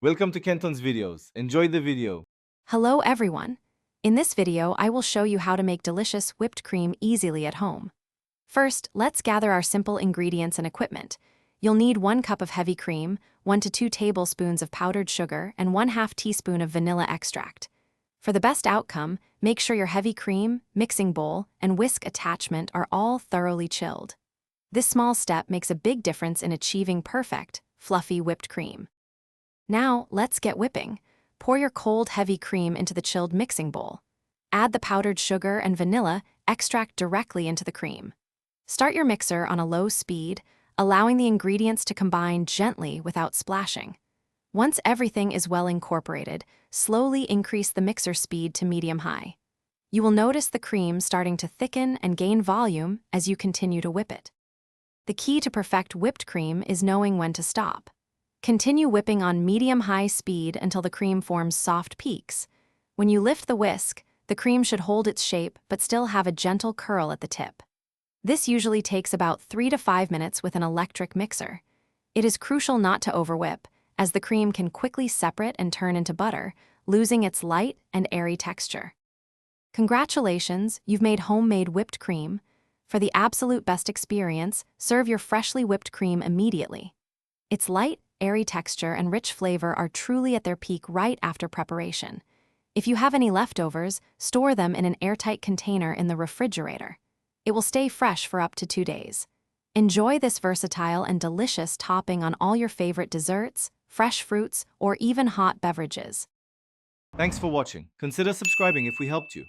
Welcome to Kenton's videos. Enjoy the video. Hello everyone! In this video, I will show you how to make delicious whipped cream easily at home. First, let's gather our simple ingredients and equipment. You'll need 1 cup of heavy cream, 1 to 2 tablespoons of powdered sugar, and 1/2 teaspoon of vanilla extract. For the best outcome, make sure your heavy cream, mixing bowl, and whisk attachment are all thoroughly chilled. This small step makes a big difference in achieving perfect, fluffy whipped cream. Now, let's get whipping. Pour your cold, heavy cream into the chilled mixing bowl. Add the powdered sugar and vanilla extract directly into the cream. Start your mixer on a low speed, allowing the ingredients to combine gently without splashing. Once everything is well incorporated, slowly increase the mixer speed to medium-high. You will notice the cream starting to thicken and gain volume as you continue to whip it. The key to perfect whipped cream is knowing when to stop. Continue whipping on medium-high speed until the cream forms soft peaks. When you lift the whisk, the cream should hold its shape but still have a gentle curl at the tip. This usually takes about 3 to 5 minutes with an electric mixer. It is crucial not to overwhip, as the cream can quickly separate and turn into butter, losing its light and airy texture. Congratulations, you've made homemade whipped cream. For the absolute best experience, serve your freshly whipped cream immediately. Its light, airy texture and rich flavor are truly at their peak right after preparation. If you have any leftovers, store them in an airtight container in the refrigerator. It will stay fresh for up to 2 days. Enjoy this versatile and delicious topping on all your favorite desserts, fresh fruits, or even hot beverages. Thanks for watching. Consider subscribing if we helped you.